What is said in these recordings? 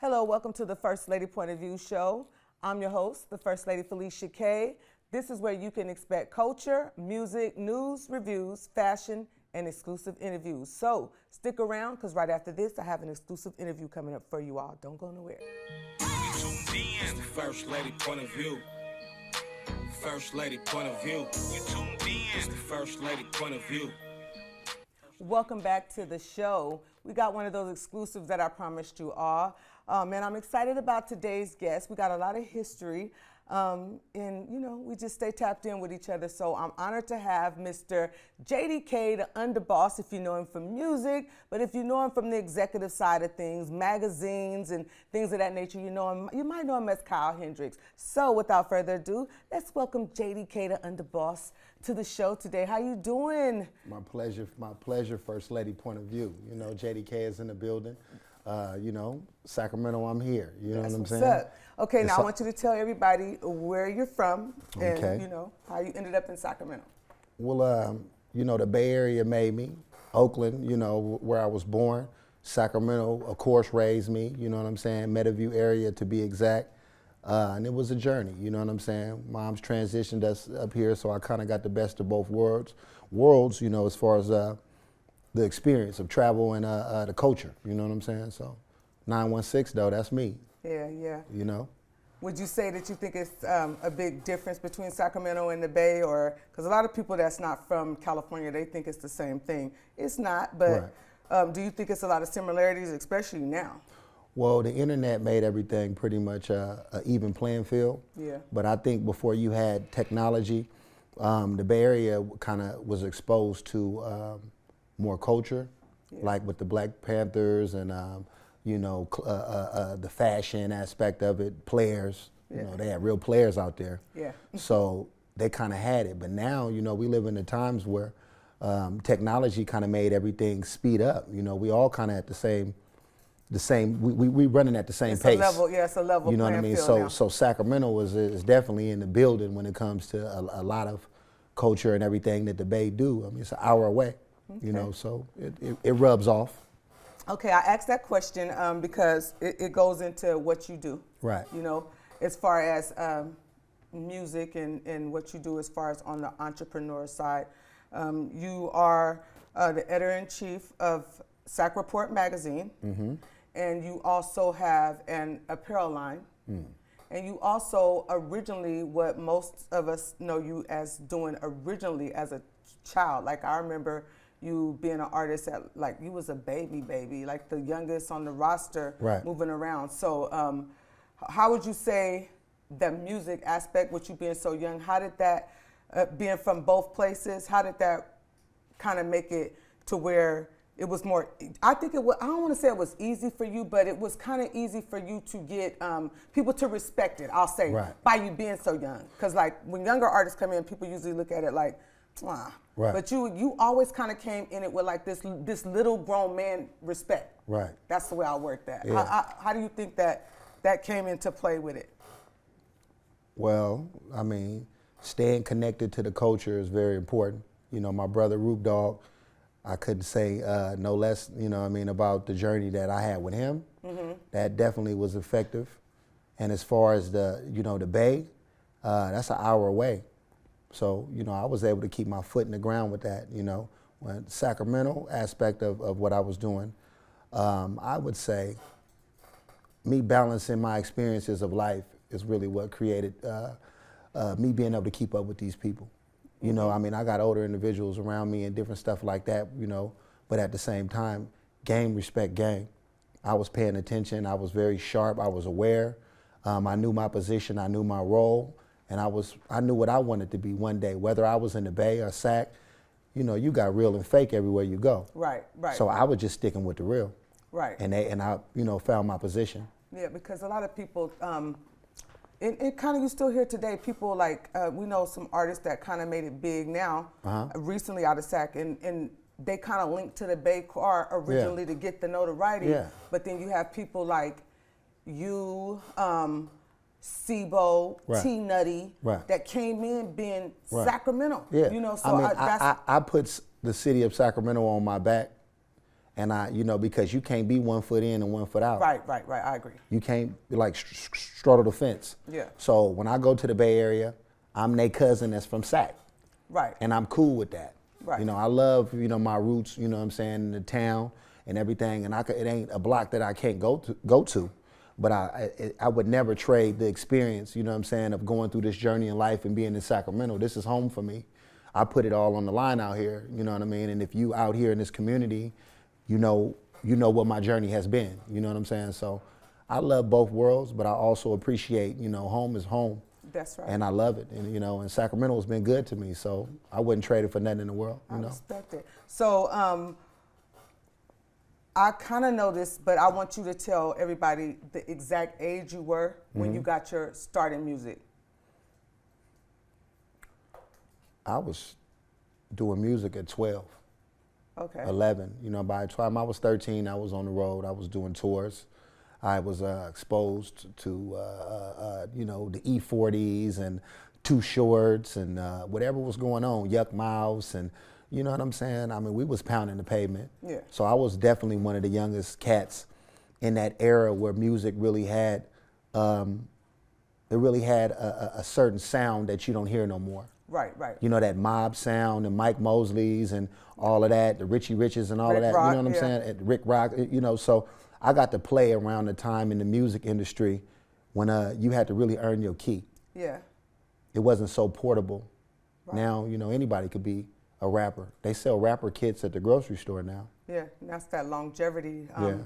Hello, welcome to the First Lady Point of View show. I'm your host, the First Lady Felicia K. This is where you can expect culture, music, news, reviews, fashion, and exclusive interviews. So stick around because right after this, I have an exclusive interview coming up for you all. Don't go nowhere. It's the First Lady Point of View. First Lady Point of View. It's the First Lady Point of View. Welcome back to the show. We got one of those exclusives that I promised you all. And I'm excited about today's guest. We got a lot of history. And, you know, we just stay tapped in with each other. So I'm honored to have Mr. JDK, the underboss, if you know him from music. But if you know him from the executive side of things, magazines and things of that nature, you know him. You might know him as Kyle Hendricks. So without further ado, let's welcome JDK, the underboss, to the show today. How you doing? My pleasure, First Lady Point of View. You know, JDK is in the building. You know, Sacramento, I'm here. You know what I'm saying? Up. Okay, now I want you to tell everybody where you're from and, Okay. you know, how you ended up in Sacramento. Well, you know, the Bay Area made me. Oakland, you know, where I was born. Sacramento, of course, raised me. You know what I'm saying? Meadowview area, to be exact. And it was a journey, you know what I'm saying? Mom's transitioned us up here, so I kind of got the best of both worlds, you know, as far as the experience of travel and the culture, you know what I'm saying? So 916 though, that's me. Yeah, yeah. You know? Would you say that you think it's a big difference between Sacramento and the Bay, or, because a lot of people that's not from California, they think it's the same thing. It's not, but do you think it's a lot of similarities, especially now? Well, the internet made everything pretty much an even playing field. Yeah. But I think before you had technology, the Bay Area kind of was exposed to more culture, like with the Black Panthers and, you know, the fashion aspect of it, players. You know, they had real players out there. Yeah. So they kind of had it. But now, you know, we live in the times where technology kind of made everything speed up. You know, we all kind of at the same, we running at the same pace. It's a level. You know what I mean? So Sacramento is definitely in the building when it comes to a lot of culture and everything that the Bay do. I mean, it's an hour away. You know, so it rubs off. Okay, I asked that question because it goes into what you do. Right. You know, as far as music and what you do as far as on the entrepreneur side. You are the editor-in-chief of Sac Report magazine, and you also have an apparel line. And you also originally, what most of us know you as doing originally as a child. Like I remember you being an artist at, like, you was a baby, like the youngest on the roster, moving around. So how would you say the music aspect, with you being so young, how did that, being from both places, how did that kind of make it to where it was more, I think it was, I don't want to say it was easy for you, but it was kind of easy for you to get people to respect it, I'll say, by you being so young. Because like when younger artists come in, people usually look at it like, but you always kind of came in it with like this little grown man respect. Right. That's the way I work that. Yeah. How do you think that came into play with it? Well, I mean, staying connected to the culture is very important. You know, my brother Roop Dogg, I couldn't say no less, you know what I mean, about the journey that I had with him. That definitely was effective. And as far as the, you know, the Bay, that's an hour away. So, you know, I was able to keep my foot in the ground with that, you know. When the Sacramento aspect of what I was doing, I would say me balancing my experiences of life is really what created me being able to keep up with these people. You know, I mean, I got older individuals around me and different stuff like that, you know, but at the same time, game, respect, game. I was paying attention, I was very sharp, I was aware, I knew my position, I knew my role, and I knew what I wanted to be one day, whether I was in the Bay or Sac. You know, you got real and fake everywhere you go. Right. So I was just sticking with the real. Right. And I, you know, found my position. Yeah, because a lot of people, it kind of, you still hear today, people like, we know some artists that kind of made it big now, recently out of Sac, and they kind of linked to the Bay car originally to get the notoriety. But then you have people like you, Sibo, T-Nutty, that came in being Sacramento. You know, so I mean, I put the city of Sacramento on my back, And because you can't be 1 foot in and 1 foot out. Right. I agree. You can't be like straddle the fence. Yeah. So when I go to the Bay Area, I'm their cousin that's from Sac. Right. And I'm cool with that. Right. I love, my roots, what I'm saying, in the town and everything. And it ain't a block that I can't go to. But I would never trade the experience, what I'm saying, of going through this journey in life and being in Sacramento. This is home for me. I put it all on the line out here, you know what I mean? And if you out here in this community, you know what my journey has been, you know what I'm saying? So I love both worlds, but I also appreciate, home is home. That's right. And I love it. And, and Sacramento has been good to me, so I wouldn't trade it for nothing in the world, I respect it. So I kind of know this, but I want you to tell everybody the exact age you were when you got your start in music. I was doing music at 12. Okay. 11. By the time I was 13, I was on the road. I was doing tours. I was exposed to, the E40s and Too Shorts and whatever was going on, Yuck Mouse, and you know what I'm saying? I mean, we was pounding the pavement. Yeah. So I was definitely one of the youngest cats in that era where music really had, a certain sound that you don't hear no more. Right. That mob sound and Mike Mosley's and all of that, the Richie Riches and all Rick of that, Rock, you know what I'm yeah. saying? And Rick Rock, so I got to play around the time in the music industry when you had to really earn your key. Yeah. It wasn't so portable. Right. Now, anybody could be a rapper. They sell rapper kits at the grocery store now. Yeah, and that's that longevity. Yeah.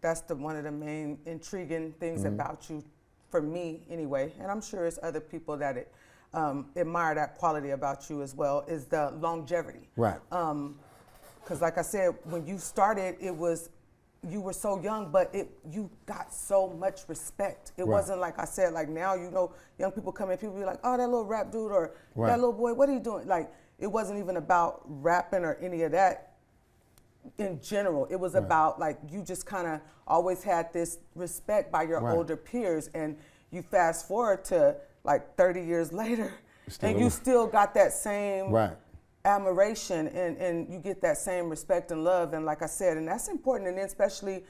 That's one of the main intriguing things about you, for me anyway, and I'm sure it's other people that admire that quality about you as well, is the longevity. Right. Because like I said, when you started, you were so young, but you got so much respect. It Right. wasn't like I said, like now, young people come in, people be like, oh, that little rap dude, or Right. that little boy, what are you doing? Like, it wasn't even about rapping or any of that in general. It was Right. about, like, you just kind of always had this respect by your Right. older peers, and you fast forward to like 30 years later, Still and you a- still got that same Right. admiration, and you get that same respect and love, and like I said, and that's important, and then especially,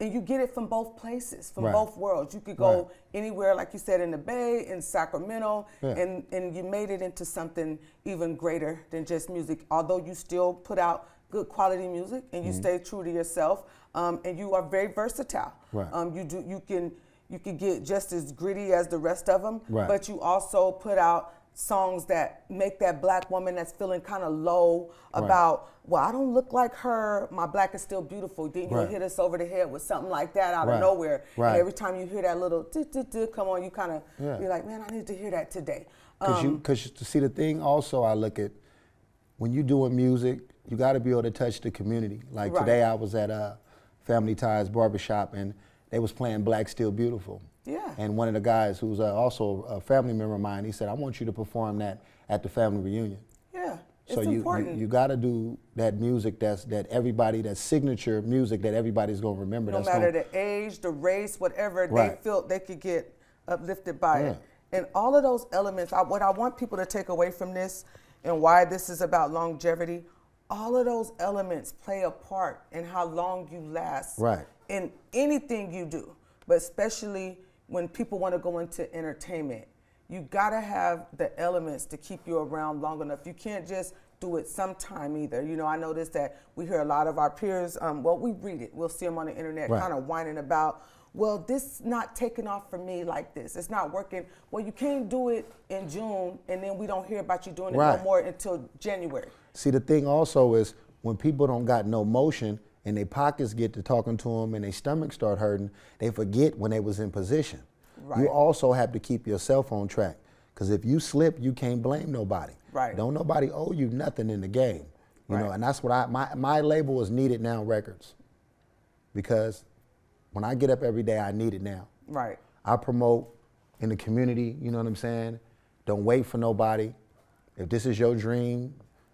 and you get it from both places, from Right. both worlds. You could go Right. anywhere, like you said, in the Bay, in Sacramento, Yeah. and you made it into something even greater than just music, although you still put out good quality music and you stay true to yourself, and you are very versatile. Right. You can get just as gritty as the rest of them, Right. but you also put out songs that make that black woman that's feeling kind of low about, well, I don't look like her, my black is still beautiful. Then you'll Right. hit us over the head with something like that out Right. of nowhere. Right. And every time you hear that little come on, you kind of Yeah. be like, man, I need to hear that today. Because to see the thing also, I look at when you're doing music, you got to be able to touch the community. Like Right. today, I was at Family Ties Barbershop, and they was playing Black Still Beautiful. Yeah. And one of the guys who's also a family member of mine, he said, I want you to perform that at the family reunion. Yeah, it's So important. you got to do that music that everybody, that signature music that everybody's going to remember. No that's matter gonna, the age, the race, whatever, they Right. felt they could get uplifted by it. Yeah. And all of those elements, what I want people to take away from this and why this is about longevity, all of those elements play a part in how long you last Right. in anything you do, but especially when people want to go into entertainment. You gotta have the elements to keep you around long enough. You can't just do it sometime either. I noticed that we hear a lot of our peers, we read it, we'll see them on the internet Right. kind of whining about, well, this not taking off for me like this. It's not working. Well, you can't do it in June and then we don't hear about you doing it Right. no more until January. See, the thing also is when people don't got no motion and their pockets get to talking to them and their stomach start hurting, they forget when they was in position. Right. You also have to keep yourself on track, because if you slip, you can't blame nobody. Right. Don't nobody owe you nothing in the game. You know, Right. and that's what my label is Needed Now Records, because when I get up every day, I need it now. Right. I promote in the community, you know what I'm saying? Don't wait for nobody. If this is your dream,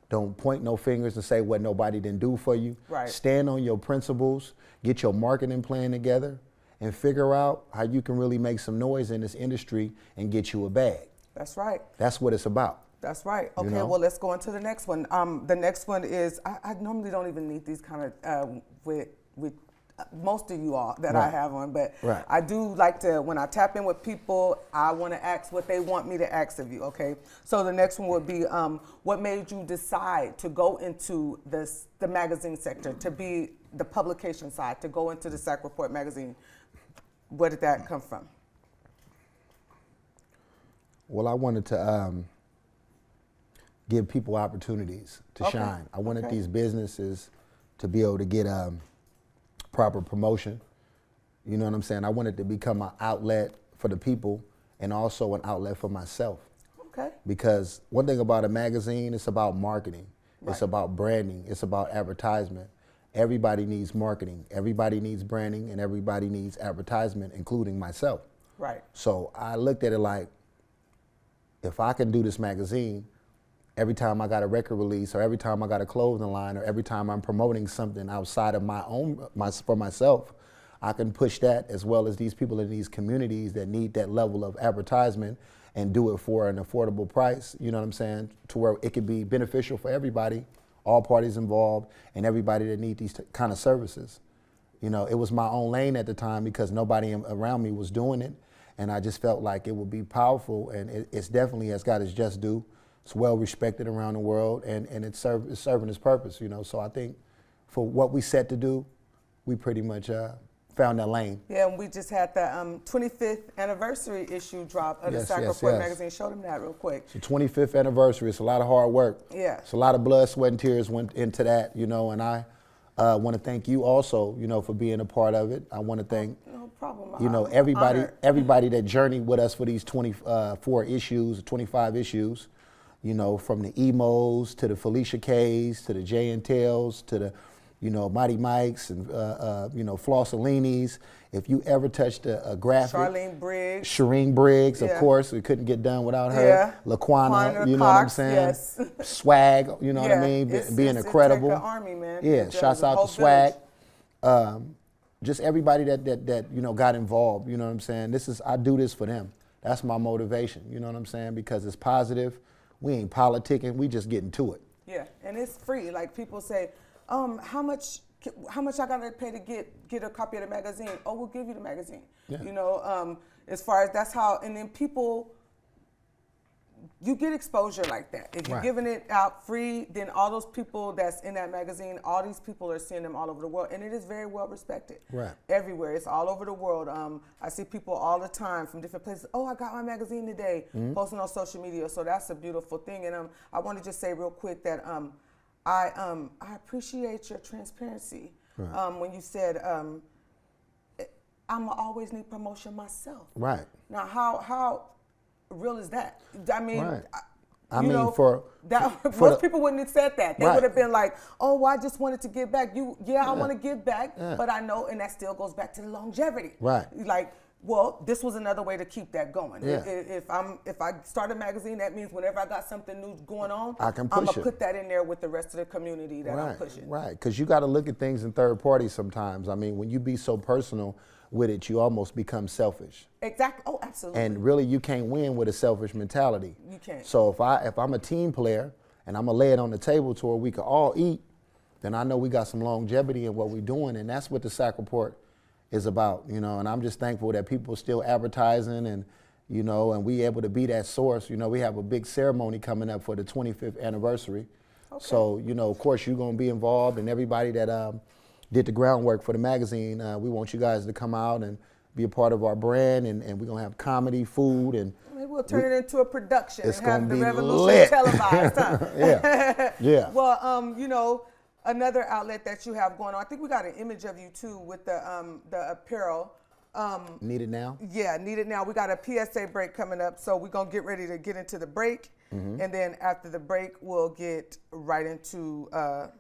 don't point no fingers and say what nobody didn't do for you. Right. Stand on your principles, get your marketing plan together, and figure out how you can really make some noise in this industry and get you a bag. That's right. That's what it's about. That's right. Okay, You know? well, let's go on to the next one. The next one is, I normally don't even need these kind of with most of you all that I Right. have on, but Right. I do like to, when I tap in with people, I want to ask what they want me to ask of you, okay? So the next one would be, what made you decide to go into the magazine sector, to be the publication side, to go into the Sac Report magazine? Where did that come from? Well, I wanted to give people opportunities to Okay, shine. I wanted okay. these businesses to be able to get proper promotion. You know what I'm saying? I wanted to become an outlet for the people and also an outlet for myself. Okay. Because one thing about a magazine, it's about marketing. It's Right. about branding. It's about advertisement. Everybody needs marketing. Everybody needs branding, and everybody needs advertisement, including myself. Right. So I looked at it like, if I can do this magazine, every time I got a record release, or every time I got a clothing line, or every time I'm promoting something outside of for myself, I can push that, as well as these people in these communities that need that level of advertisement, and do it for an affordable price, you know what I'm saying, to where it could be beneficial for everybody, all parties involved, and everybody that need these kind of services. You know, it was my own lane at the time because nobody around me was doing it, and I just felt like it would be powerful, and it's definitely, as God is just due. It's well respected around the world, and it's serving its purpose, you know. So I think for what we set to do, we pretty much found that lane. Yeah, and we just had the 25th anniversary issue drop of the Yes, Sac yes, Report yes. magazine. Show them that real quick. It's the 25th anniversary. It's a lot of hard work. Yeah. It's a lot of blood, sweat, and tears went into that, you know, and I want to thank you also, you know, for being a part of it. I want to thank, No problem. you know, I'm everybody honored. that journeyed with us for these 24 issues, 25 issues, you know, from the emos to the Felicia K's to the J and Tails to the, you know, Mighty Mike's and, you know, Flossellini's. If you ever touched a graphic. Shireen Briggs, of Yeah. course, we couldn't get done without her. Yeah. Laquana, Laquana you know what I'm Cox, saying? yes. Swag, you know what I Yeah, mean? it's- Being it's incredible. like an army, man. Yeah, It's shouts a out whole to Swag. village. Just everybody that you know got involved, you know what I'm saying? I do this for them. That's my motivation, you know what I'm saying? Because it's positive. We ain't politicking, we just getting to it. Yeah, and it's free. Like people say, how much I gotta pay to get a copy of the magazine? Oh, we'll give you the magazine. Yeah. You know, as far as that's how, and then people, you get exposure like that. If you're Right. giving it out free, then all those people that's in that magazine, all these people are seeing them all over the world, and it is very well respected. Right. Everywhere, it's all over the world. I see people all the time from different places. Oh, I got my magazine today, posting on social media. So that's a beautiful thing. And I want to just say real quick that I appreciate your transparency. Right. When you said I'm always need promotion myself. Right. Now, how real is that? I mean, Right. you know, most the- people wouldn't have said that. They Right. would have been like, "Oh, well, I just wanted to give back." I want to give back, Yeah. but I know, and that still goes back to the longevity. Right. Like, well, this was another way to keep that going. Yeah. If I start a magazine, that means whenever I got something new going on, I can I'm push gonna it. put that in there with the rest of the community that I'm pushing. Right, because you got to look at things in third party sometimes. I mean, when you be so personal with it, you almost become selfish. Exactly. Oh, absolutely. And really, you can't win with a selfish mentality. You can't. So if I'm a team player and I'm gonna lay it on the table to where we can all eat, then I know we got some longevity in what we're doing, and that's what the Sac Report is about, you know. And I'm just thankful that people are still advertising, and you know, and we able to be that source. You know, we have a big ceremony coming up for the 25th anniversary. Okay. So you know, of course, you're gonna be involved, and everybody that did the groundwork for the magazine, we want you guys to come out and be a part of our brand, and we're gonna have comedy, food, and Maybe we'll turn it into a production it's and have gonna the be revolution lit. televised. Huh? Yeah, yeah. Well, you know, another outlet that you have going on. I think we got an image of you too with the apparel. Need it now? Yeah, need it now. We got a PSA break coming up, so we're gonna get ready to get into the break, and then after the break, we'll get right into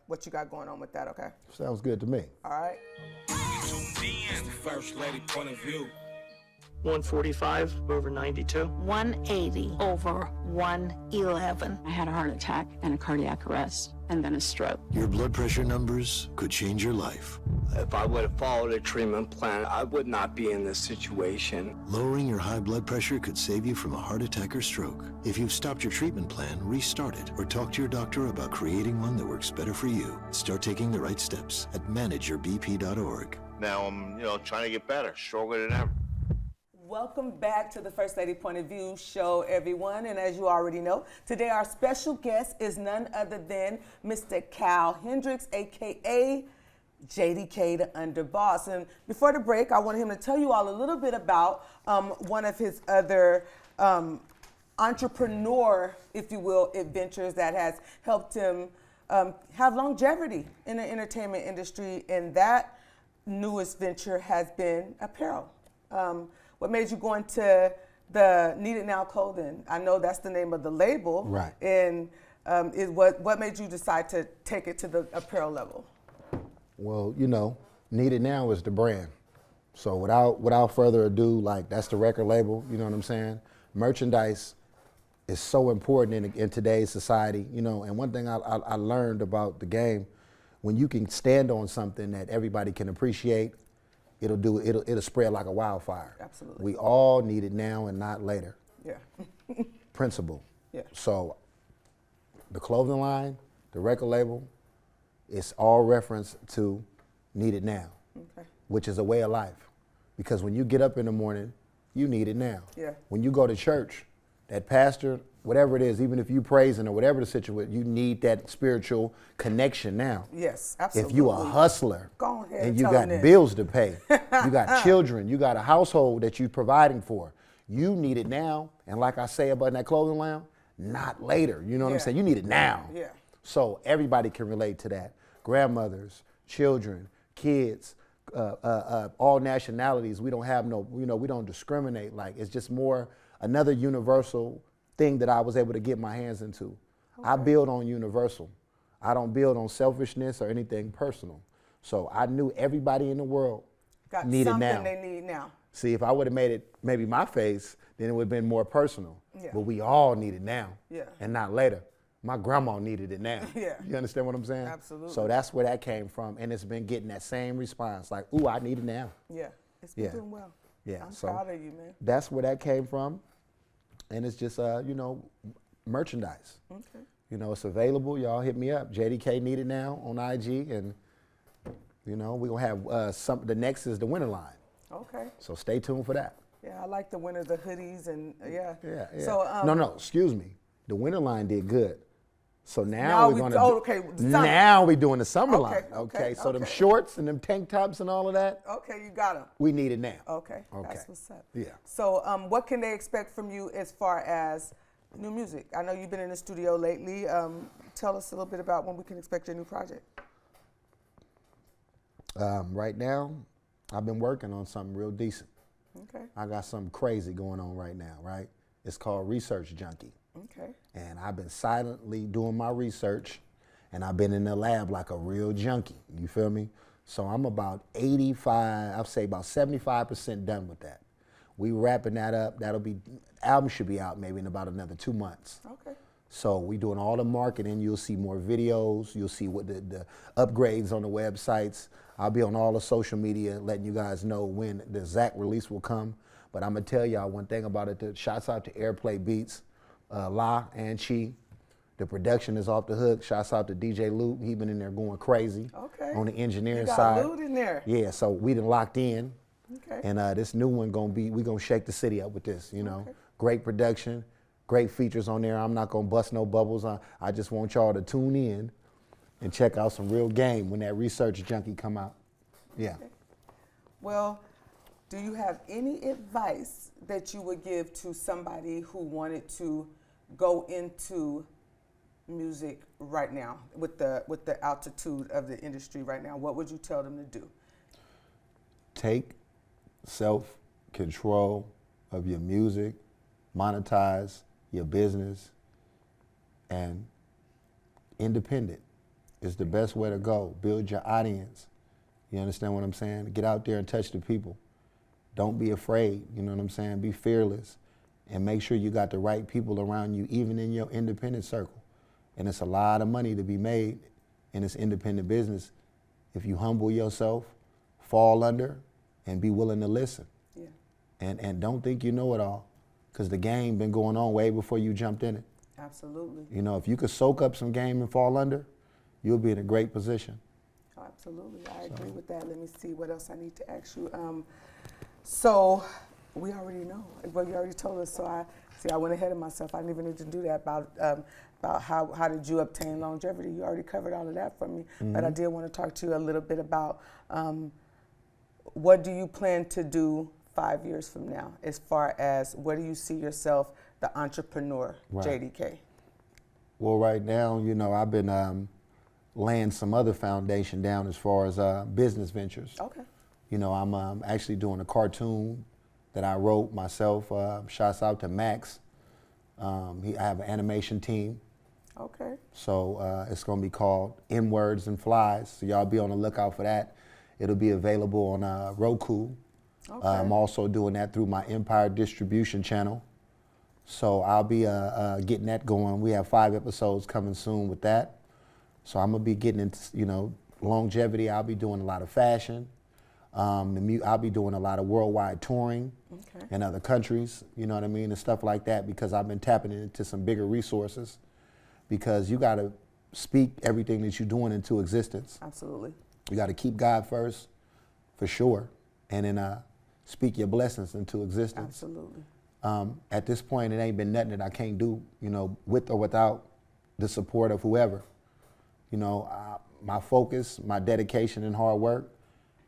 what you got going on with that. Okay. Sounds good to me. All right. The First Lady point of view. 145 over 92. 180 over 111. I had a heart attack and a cardiac arrest and then a stroke. Your blood pressure numbers could change your life. If I would have followed a treatment plan, I would not be in this situation. Lowering your high blood pressure could save you from a heart attack or stroke. If you've stopped your treatment plan, restart it or talk to your doctor about creating one that works better for you. Start taking the right steps at manageyourbp.org. Now I'm, trying to get better, stronger than ever. Welcome back to the First Lady Point of View show, everyone. And as you already know, today our special guest is none other than Mr. Cal Hendricks, a.k.a. JDK the Underboss. And before the break, I wanted him to tell you all a little bit about one of his other entrepreneur, if you will, adventures that has helped him have longevity in the entertainment industry. And that newest venture has been apparel. What made you go into the Need It Now clothing? I know that's the name of the label. Right. And what made you decide to take it to the apparel level? Well, Need It Now is the brand. So without further ado, that's the record label, you know what I'm saying? Merchandise is so important in today's society, and one thing I learned about the game, when you can stand on something that everybody can appreciate, it'll spread like a wildfire. Absolutely. We all need it now and not later. Yeah. Principle. Yeah. So the clothing line, the record label, it's all reference to need it now, Okay. which is a way of life. Because when you get up in the morning, you need it now. Yeah. When you go to church, that pastor, whatever it is, even if you praising or whatever the situation, you need that spiritual connection now. Yes, absolutely. If you a hustler Go ahead and you tell got them that. bills to pay, you got children, you got a household that you're providing for, you need it now. And like I say about that clothing line, not later. You know what I'm saying? You need it now. Yeah. So everybody can relate to that. Grandmothers, children, kids, all nationalities. We don't have we don't discriminate. It's just more another universal thing that I was able to get my hands into. Okay. I build on universal. I don't build on selfishness or anything personal. So I knew everybody in the world needed now. Something they need now. See, if I would have made it maybe my face, then it would have been more personal. Yeah. But we all need it now. Yeah. And not later. My grandma needed it now. Yeah. You understand what I'm saying? Absolutely. So that's where that came from. And it's been getting that same response. Ooh, I need it now. Yeah. It's been doing well. Yeah. I'm so proud of you, man. That's where that came from. And it's just, merchandise. Okay. It's available. Y'all hit me up. JDK Need It Now on IG. And, we're going to have the next is the winter line. Okay. So stay tuned for that. Yeah, I like the winter, the hoodies, and yeah. Yeah. So no, excuse me. The winter line did good. So now we're going to now we're doing the summer line. Okay. So them shorts and them tank tops and all of that. Okay, you got them. We need it now. Okay. That's what's up. Yeah. So what can they expect from you as far as new music? I know you've been in the studio lately. Tell us a little bit about when we can expect your new project. Right now, I've been working on something real decent. Okay. I got something crazy going on right now, right? It's called Research Junkie. Okay. And I've been silently doing my research, and I've been in the lab like a real junkie. You feel me? So I'm about 75% done with that. We wrapping that up. Album should be out maybe in about another 2 months. Okay. So we doing all the marketing. You'll see more videos. You'll see what the upgrades on the websites. I'll be on all the social media letting you guys know when the exact release will come. But I'm going to tell y'all one thing about it. Shouts out to Airplay Beats, La and Chi. The production is off the hook. Shouts out to DJ Luke. He been in there going crazy. Okay. On the engineering You got side. Luke in there. Yeah, so we done locked in. Okay. And this new one we gonna shake the city up with this, Okay. Great production, great features on there. I'm not gonna bust no bubbles. I just want y'all to tune in and check out some real game when that Research Junkie come out. Yeah. Okay. Well, do you have any advice that you would give to somebody who wanted to go into music right now with the altitude of the industry right now? What would you tell them to do? Take self-control of your music, monetize your business, and independent is the best way to go. Build your audience. You understand what I'm saying? Get out there and touch the people. Don't be afraid, you know what I'm saying? Be fearless and make sure you got the right people around you, even in your independent circle. And it's a lot of money to be made in this independent business if you humble yourself, fall under, and be willing to listen. Yeah. And don't think you know it all, because the game been going on way before you jumped in it. Absolutely. You know, if you could soak up some game and fall under, you'll be in a great position. Oh, absolutely, I agree with that. Let me see what else I need to ask you. So we already know. Well, you already told us. So I went ahead of myself. I didn't even need to do that about how did you obtain longevity. You already covered all of that for me. But I did want to talk to you a little bit about what do you plan to do 5 years from now, as far as where do you see yourself, the entrepreneur, Right. JDK? Well, right now, you know, I've been laying some other foundation down as far as business ventures. Okay. You know, I'm actually doing a cartoon that I wrote myself. Shouts out to Max. I have an animation team. Okay. So it's going to be called M Words and Flies. So y'all be on the lookout for that. It'll be available on Roku. Okay. I'm also doing that through my Empire distribution channel. So I'll be getting that going. We have 5 episodes coming soon with that. So I'm gonna be getting into, you know, longevity. I'll be doing a lot of fashion. I'll be doing a lot of worldwide touring in other countries, you know what I mean, and stuff like that, because I've been tapping into some bigger resources, because you gotta speak everything that you're doing into existence. Absolutely. You gotta keep God first, for sure, and then speak your blessings into existence. Absolutely. At this point, it ain't been nothing that I can't do, you know, with or without the support of whoever. You know, my focus, my dedication and hard work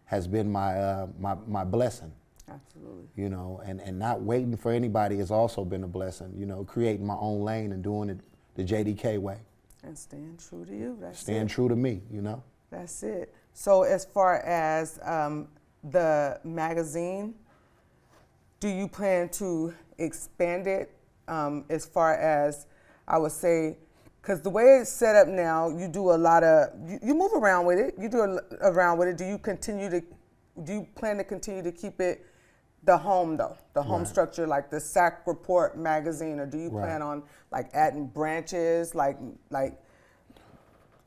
has been my blessing. Absolutely. You know, and not waiting for anybody has also been a blessing. You know, creating my own lane and doing it the JDK way. And staying true to you. That's Staying it. true to me, you know. That's it. So as far as the magazine, do you plan to expand it as far as, I would say, because the way it's set up now, you do a lot of, you move around with it, around with it. Do you plan to continue to keep it the home though, the home structure, like the Sac Report magazine, or do you plan on like adding branches, like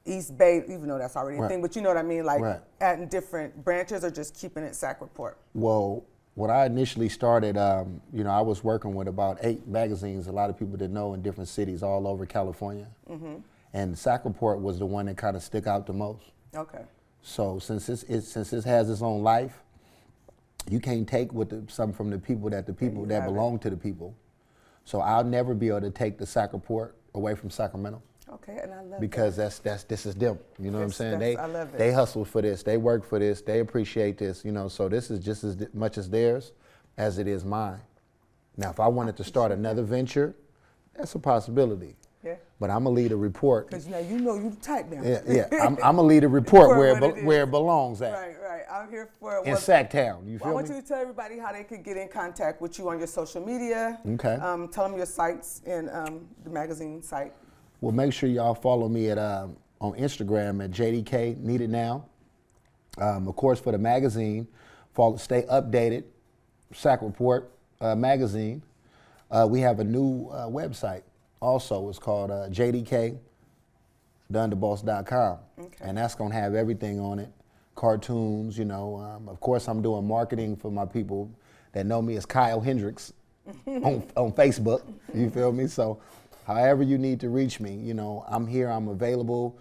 East Bay, even though that's already a thing, but you know what I mean, like adding different branches, or just keeping it Sac Report? Well, when I initially started, you know, I was working with about 8 magazines, a lot of people didn't know, in different cities all over California. And Sac Report was the one that kind of stuck out the most. Okay. So since it has its own life, you can't take something from the people that belong to the people. So I'll never be able to take the Sac Report away from Sacramento. Okay, and I love because that. this is them. You know what I'm saying? I love it. They hustle for this. They work for this. They appreciate this. You know, so this is just as much as theirs as it is mine. Now, if I wanted to start another venture, that's a possibility. Yeah. But I'm gonna lead a report. Because now you know you the type now. Yeah. I'm gonna lead a report where it belongs at. Right. I'm here for it. In Sacktown. You feel me? I want you to tell everybody how they could get in contact with you on your social media. Okay. Tell them your sites and the magazine site. Well, make sure y'all follow me at on Instagram at JDK Needed Now. Of course, for the magazine, stay updated. Sac Report magazine. We have a new website. Also, it's called JDK DAUNDABOSS.com, and that's gonna have everything on it. Cartoons, you know. Of course, I'm doing marketing for my people that know me as Kyle Hendricks on Facebook. You feel me? So, however you need to reach me, you know, I'm here. I'm available.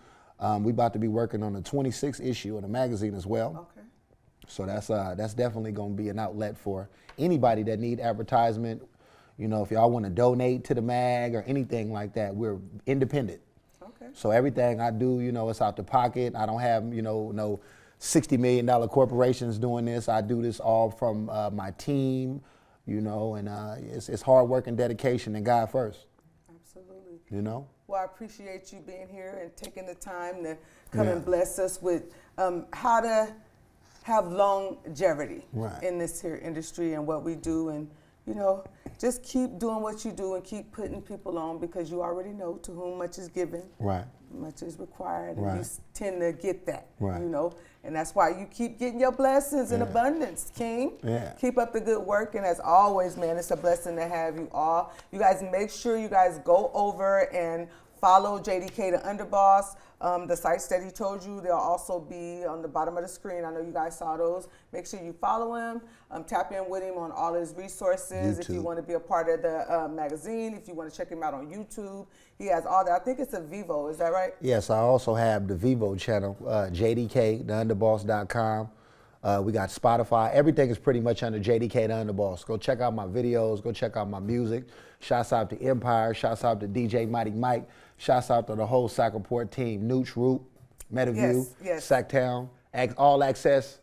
We about to be working on the 26th issue of the magazine as well. Okay. So that's definitely going to be an outlet for anybody that need advertisement. You know, if y'all want to donate to the mag or anything like that, we're independent. Okay. So everything I do, you know, it's out the pocket. I don't have, you know, no $60 million corporations doing this. I do this all from my team, you know, and it's hard work and dedication and God first. Absolutely. You know? Well, I appreciate you being here and taking the time to come and bless us with how to have longevity in this here industry and what we do. And, you know, just keep doing what you do and keep putting people on, because you already know to whom much is given, much is required. And you tend to get that, you know. And that's why you keep getting your blessings in abundance, King. Yeah. Keep up the good work. And as always, man, it's a blessing to have you all. You guys make sure you guys go over and follow JDK the Underboss. The sites that he told you, they'll also be on the bottom of the screen. I know you guys saw those. Make sure you follow him. Tap in with him on all his resources. If you want to be a part of the magazine, if you want to check him out on YouTube, he has all that. I think it's a Vivo, is that right? Yes, I also have the Vivo channel, JDK, we got Spotify. Everything is pretty much under JDK the Underboss. Go check out my videos. Go check out my music. Shouts out to Empire. Shouts out to DJ Mighty Mike. Shouts out to the whole Sac Report team. Nooch, Root, Metaview, Sacktown, All Access.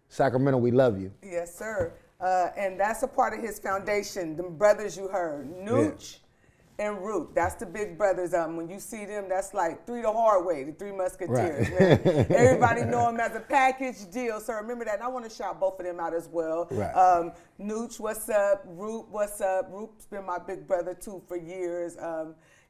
Sacramento, we love you. Yes, sir. And that's a part of his foundation, the brothers you heard, Nooch and Root. That's the big brothers. When you see them, that's like Three the Hard Way, the Three Musketeers. Right. Man. Everybody know them as a package deal. So remember that. And I want to shout both of them out as well. Right. Nooch, what's up? Root, what's up? Root's been my big brother too for years.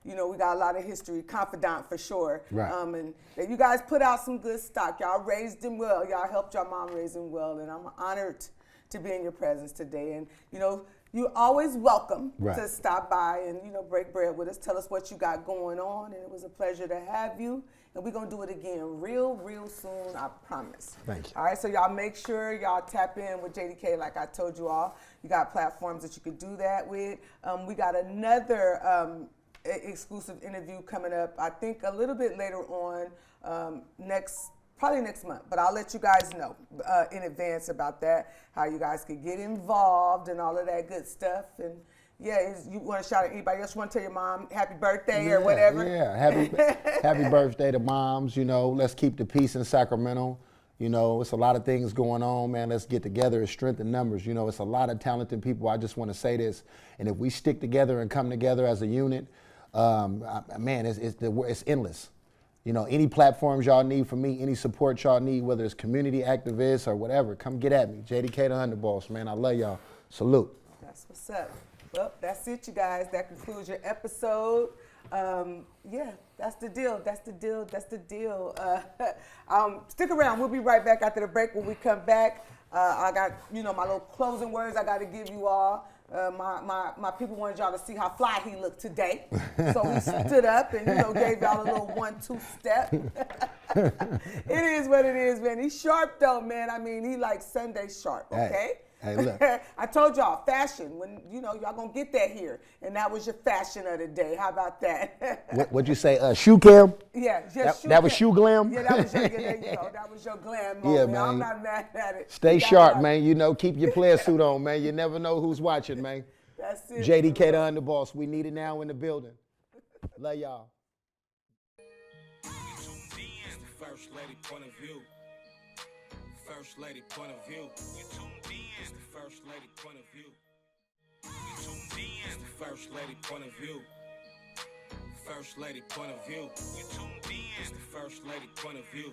You know, we got a lot of history, confidant for sure. Right. And you guys put out some good stock. Y'all raised him well. Y'all helped your mom raise him well. And I'm honored to be in your presence today. And, you know, you're always welcome to stop by and, you know, break bread with us. Tell us what you got going on. And it was a pleasure to have you. And we're going to do it again real soon, I promise. Thank you. All right, so y'all make sure y'all tap in with JDK like I told you all. You got platforms that you could do that with. We got another exclusive interview coming up, I think a little bit later on, probably next month, but I'll let you guys know in advance about that, how you guys could get involved and all of that good stuff. And yeah, you want to shout at anybody else? You want to tell your mom happy birthday or whatever? Yeah, happy birthday to moms. You know, let's keep the peace in Sacramento. You know, it's a lot of things going on, man. Let's get together. It's strength in numbers. You know, it's a lot of talented people. I just want to say this. And if we stick together and come together as a unit, man, it's endless. You know, any platforms y'all need from me, any support y'all need, whether it's community activists or whatever, come get at me. JDK the Underboss, man. I love y'all. Salute. That's what's up. Well, that's it, you guys. That concludes your episode. Yeah, that's the deal. That's the deal. That's the deal. Stick around. We'll be right back after the break. When we come back, I got, you know, my little closing words I got to give you all. My people wanted y'all to see how fly he looked today. So we stood up and, you know, gave y'all a little 1-2 step. It is what it is, man. He's sharp though, man. I mean, he like Sunday sharp, okay? Hey, look. I told y'all, fashion, when, you know, y'all gonna get that here. And that was your fashion of the day. How about that? What'd you say, shoe cam? Yeah, just that was shoe glam? Yeah, that was your, you know, that was your glam moment. Yeah, man. I'm not mad at it. Stay sharp, man. You know, keep your player suit on, man. You never know who's watching, man. That's it. JDK the Underboss. We need it now in the building. Love y'all. First lady point of view. First lady point of view. You tuned in. First lady point of view. You tuned in. First lady point of view. First lady point of view. You tuned in. First lady point of view.